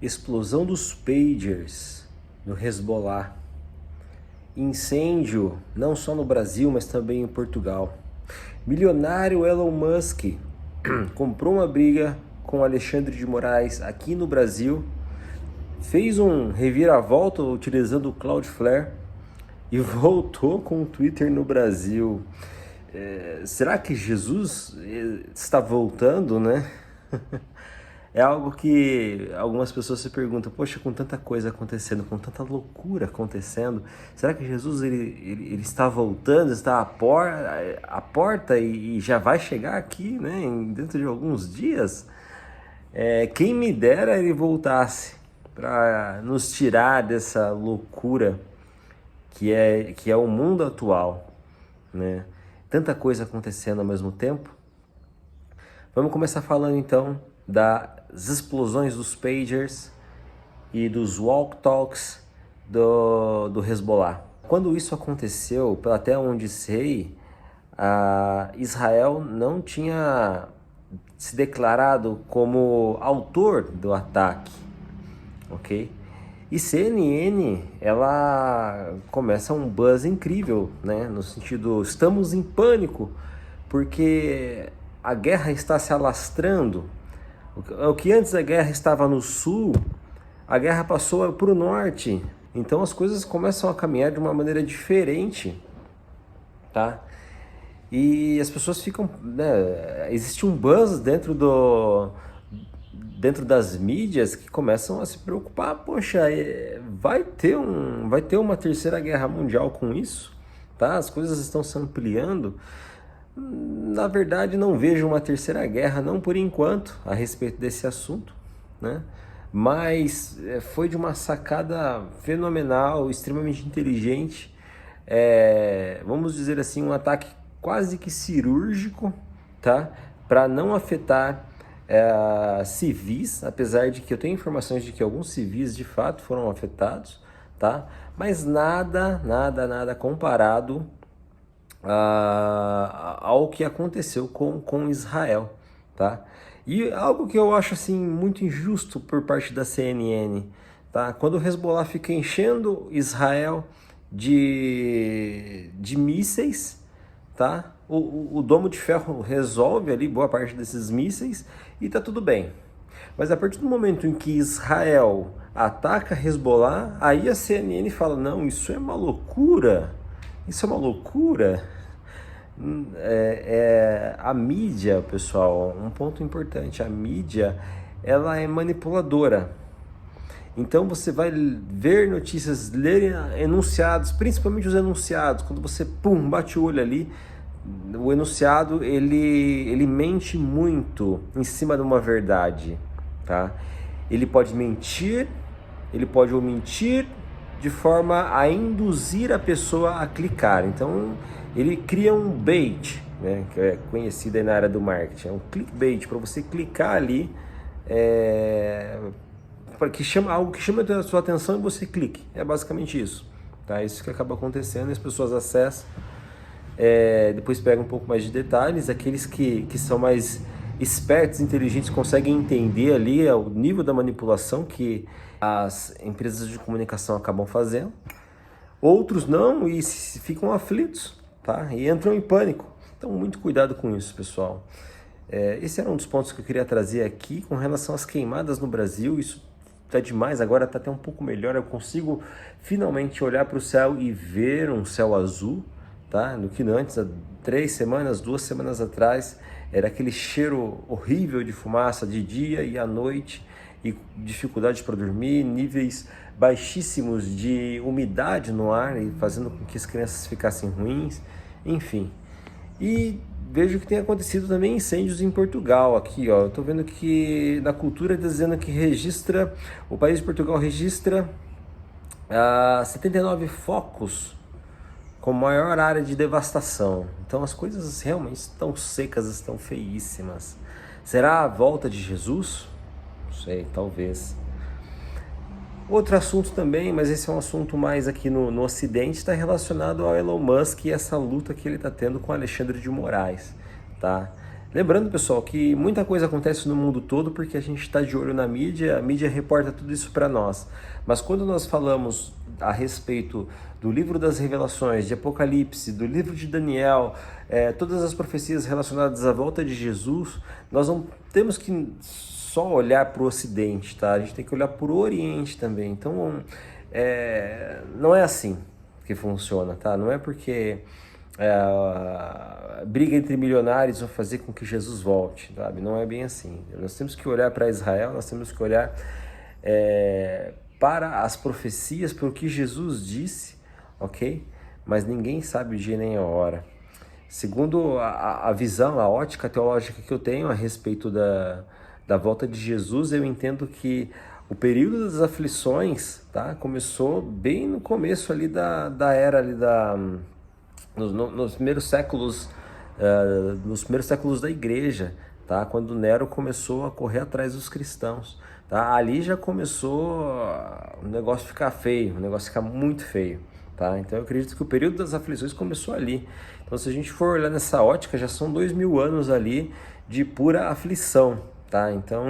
Explosão dos pagers no Hezbollah. Incêndio não só no Brasil, mas também em Portugal. Milionário Elon Musk comprou uma briga com Alexandre de Moraes aqui no Brasil, fez um reviravolta utilizando o Cloudflare e voltou com o Twitter no Brasil. Será que Jesus está voltando, né? É algo que algumas pessoas se perguntam, poxa, com tanta coisa acontecendo, com tanta loucura acontecendo, será que Jesus ele está voltando, está à porta e já vai chegar aqui, né, dentro de alguns dias? Quem me dera ele voltasse para nos tirar dessa loucura que é o mundo atual, né? Tanta coisa acontecendo ao mesmo tempo. Vamos começar falando então das explosões dos pagers e dos walk talks do Hezbollah. Quando isso aconteceu, até onde sei, Israel não tinha se declarado como autor do ataque, ok? E CNN, ela começa um buzz incrível, né? No sentido, estamos em pânico, porque a guerra está se alastrando. O que antes a guerra estava no sul, a guerra passou para o norte. Então as coisas começam a caminhar de uma maneira diferente, tá? E as pessoas ficam, né? Existe um buzz dentro das mídias que começam a se preocupar. Poxa, vai ter uma terceira guerra mundial com isso, tá? As coisas estão se ampliando. Na verdade, não vejo uma terceira guerra, não por enquanto, a respeito desse assunto, né? Mas foi de uma sacada fenomenal, extremamente inteligente, vamos dizer assim, um ataque quase que cirúrgico, tá? Para não afetar civis, apesar de que eu tenho informações de que alguns civis de fato foram afetados, tá? Mas nada comparado ao que aconteceu com Israel, tá? E algo que eu acho assim muito injusto por parte da CNN, tá? Quando o Hezbollah fica enchendo Israel de mísseis, tá? O Domo de Ferro resolve ali boa parte desses mísseis e tá tudo bem. Mas a partir do momento em que Israel ataca Hezbollah, aí a CNN fala, não, isso é uma loucura. Isso é uma loucura. A mídia, pessoal, um ponto importante, a mídia, ela é manipuladora. Então você vai ver notícias, ler enunciados, principalmente os enunciados, quando você bate o olho ali, o enunciado ele mente muito em cima de uma verdade, tá? Ele pode mentir, ele pode omitir de forma a induzir a pessoa a clicar. Então ele cria um bait, né, que é conhecido aí na área do marketing, é um clickbait, para você clicar ali, algo que chama a sua atenção e você clique. É basicamente isso, tá? Isso que acaba acontecendo, as pessoas acessam, depois pegam um pouco mais de detalhes. Aqueles que são mais espertos, inteligentes, conseguem entender ali o nível da manipulação que as empresas de comunicação acabam fazendo. Outros não e ficam aflitos, tá? E entram em pânico. Então, muito cuidado com isso, pessoal. Esse era um dos pontos que eu queria trazer aqui com relação às queimadas no Brasil. Isso tá demais, agora tá até um pouco melhor. Eu consigo finalmente olhar para o céu e ver um céu azul, tá? Do que antes, há 2 semanas atrás, era aquele cheiro horrível de fumaça de dia e à noite, e dificuldade para dormir, níveis baixíssimos de umidade no ar, e fazendo com que as crianças ficassem ruins, enfim. E vejo que tem acontecido também incêndios em Portugal. Aqui, ó, eu tô vendo que na cultura dizendo que o país de Portugal registra 79 focos com maior área de devastação. Então as coisas realmente estão secas, estão feíssimas. Será a volta de Jesus? Não sei, talvez. Outro assunto também, mas esse é um assunto mais aqui no Ocidente, está relacionado ao Elon Musk e essa luta que ele está tendo com Alexandre de Moraes, tá? Lembrando, pessoal, que muita coisa acontece no mundo todo porque a gente está de olho na mídia, a mídia reporta tudo isso para nós. Mas quando nós falamos a respeito do livro das Revelações, de Apocalipse, do livro de Daniel, todas as profecias relacionadas à volta de Jesus, nós não temos que só olhar para o Ocidente, tá? A gente tem que olhar para o Oriente também. Então, não é assim que funciona, tá? Não é porque a briga entre milionários vai fazer com que Jesus volte, sabe? Não é bem assim. Nós temos que olhar para Israel, nós temos que olhar para as profecias, para o que Jesus disse, ok? Mas ninguém sabe o dia nem a hora. Segundo a visão, a ótica teológica que eu tenho a respeito da volta de Jesus, eu entendo que o período das aflições, tá, começou bem no começo ali da era ali nos primeiros séculos, da igreja, tá? Quando Nero começou a correr atrás dos cristãos, tá? Ali já começou o negócio ficar feio, o negócio ficar muito feio, tá? Então eu acredito que o período das aflições começou ali. Então se a gente for olhar nessa ótica, já são 2000 anos ali de pura aflição, tá? Então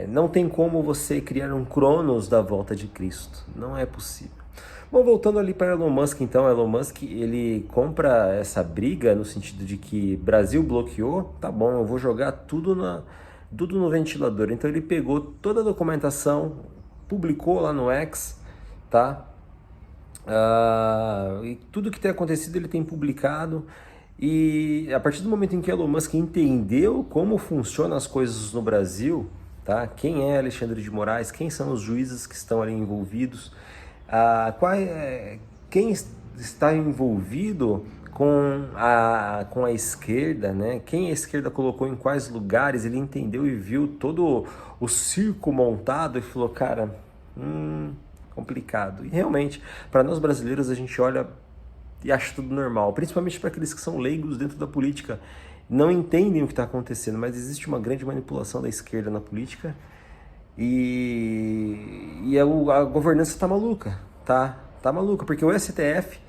não tem como você criar um Cronos da volta de Cristo, não é possível. Bom, voltando ali para Elon Musk, então, Elon Musk, ele compra essa briga no sentido de que Brasil bloqueou, tá bom, eu vou jogar tudo no ventilador. Então ele pegou toda a documentação, publicou lá no X, tá? E tudo que tem acontecido ele tem publicado. E a partir do momento em que Elon Musk entendeu como funcionam as coisas no Brasil, tá? Quem é Alexandre de Moraes, quem são os juízes que estão ali envolvidos, quem está envolvido com a esquerda, né? Quem a esquerda colocou em quais lugares, ele entendeu e viu todo o circo montado e falou, cara, complicado. E realmente, para nós brasileiros, a gente olha e acha tudo normal, principalmente para aqueles que são leigos dentro da política, não entendem o que está acontecendo, mas existe uma grande manipulação da esquerda na política. E a governança está maluca, tá maluca, porque o STF,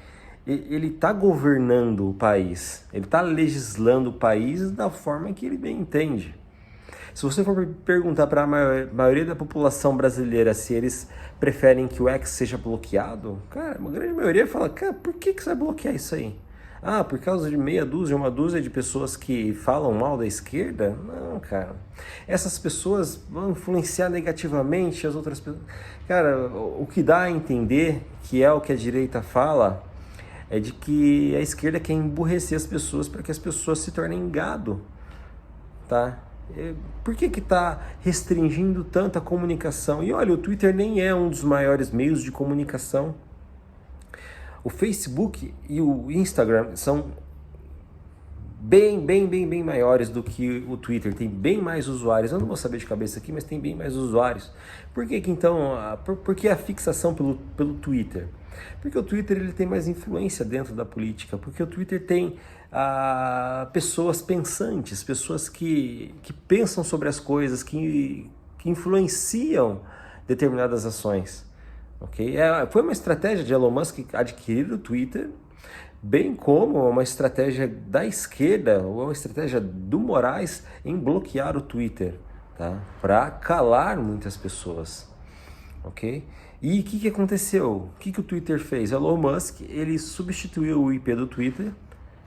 ele tá governando o país, ele tá legislando o país da forma que ele bem entende. Se você for perguntar para a maioria da população brasileira se eles preferem que o X seja bloqueado, cara, uma grande maioria fala, cara, por que você vai bloquear isso aí? Ah, por causa de uma dúzia de pessoas que falam mal da esquerda? Não, cara. Essas pessoas vão influenciar negativamente as outras pessoas. Cara, o que dá a entender, que é o que a direita fala, é de que a esquerda quer emburrecer as pessoas para que as pessoas se tornem gado, tá? Por que está restringindo tanto a comunicação? E olha, o Twitter nem é um dos maiores meios de comunicação. O Facebook e o Instagram são bem maiores do que o Twitter, tem bem mais usuários. Eu não vou saber de cabeça aqui, mas tem bem mais usuários. Por que então, por que a fixação pelo Twitter? Porque o Twitter ele tem mais influência dentro da política, porque o Twitter tem pessoas pensantes, pessoas que pensam sobre as coisas, que influenciam determinadas ações. Okay? Foi uma estratégia de Elon Musk adquirir o Twitter, bem como uma estratégia da esquerda, ou uma estratégia do Moraes em bloquear o Twitter, tá? Para calar muitas pessoas. Okay? E o que aconteceu? O que o Twitter fez? Elon Musk ele substituiu o IP do Twitter.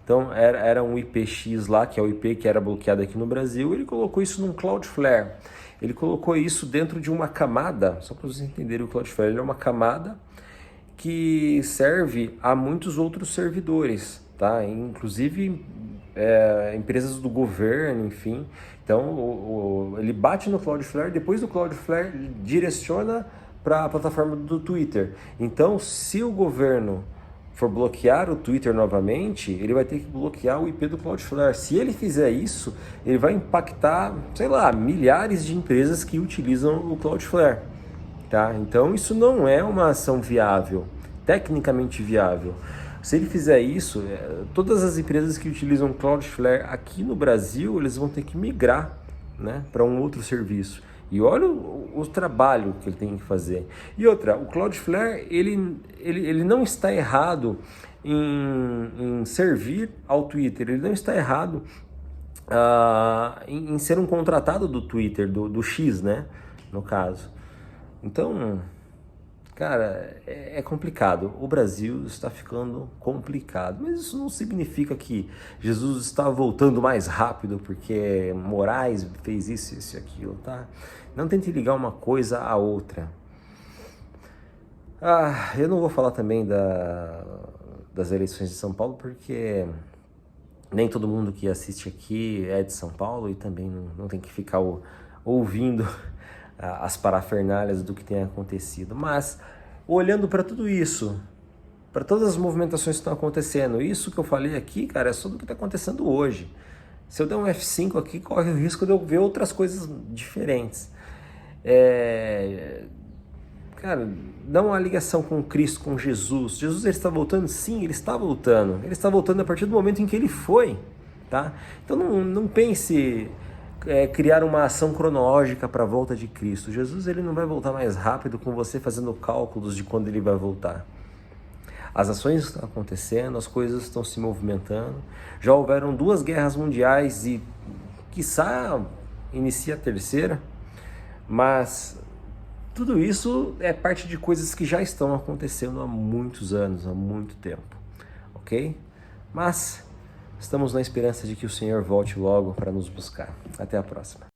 Então era um IPX lá, que é o IP que era bloqueado aqui no Brasil, ele colocou isso num Cloudflare. Ele colocou isso dentro de uma camada, só para vocês entenderem, o Cloudflare é uma camada que serve a muitos outros servidores, tá? Inclusive empresas do governo, enfim. Então ele bate no Cloudflare, depois do Cloudflare direciona para a plataforma do Twitter. Então, se o governo for bloquear o Twitter novamente, ele vai ter que bloquear o IP do Cloudflare. Se ele fizer isso, ele vai impactar, sei lá, milhares de empresas que utilizam o Cloudflare, tá? Então isso não é uma ação viável, tecnicamente viável. Se ele fizer isso, todas as empresas que utilizam Cloudflare aqui no Brasil, eles vão ter que migrar, né, para um outro serviço. E olha o trabalho que ele tem que fazer. E outra, o Cloudflare, ele não está errado em servir ao Twitter, ele não está errado em ser um contratado do Twitter, do X, né? No caso. Então, cara, é complicado. O Brasil está ficando complicado. Mas isso não significa que Jesus está voltando mais rápido porque Moraes fez isso e aquilo, tá? Não tente ligar uma coisa à outra. Eu não vou falar também das eleições de São Paulo porque nem todo mundo que assiste aqui é de São Paulo e também não tem que ficar ouvindo as parafernálias do que tem acontecido. Mas, olhando para tudo isso, para todas as movimentações que estão acontecendo, isso que eu falei aqui, cara, é só do que está acontecendo hoje. Se eu der um F5 aqui, corre o risco de eu ver outras coisas diferentes. Cara, dá uma ligação com Cristo, com Jesus. Jesus, ele está voltando? Sim, ele está voltando. Ele está voltando a partir do momento em que ele foi, tá? Então não pense criar uma ação cronológica para a volta de Cristo. Jesus, ele não vai voltar mais rápido com você fazendo cálculos de quando ele vai voltar. As ações estão acontecendo, as coisas estão se movimentando. Já houveram 2 guerras mundiais e, quiçá, inicia a terceira. Mas tudo isso é parte de coisas que já estão acontecendo há muitos anos, há muito tempo, ok? Mas estamos na esperança de que o Senhor volte logo para nos buscar. Até a próxima.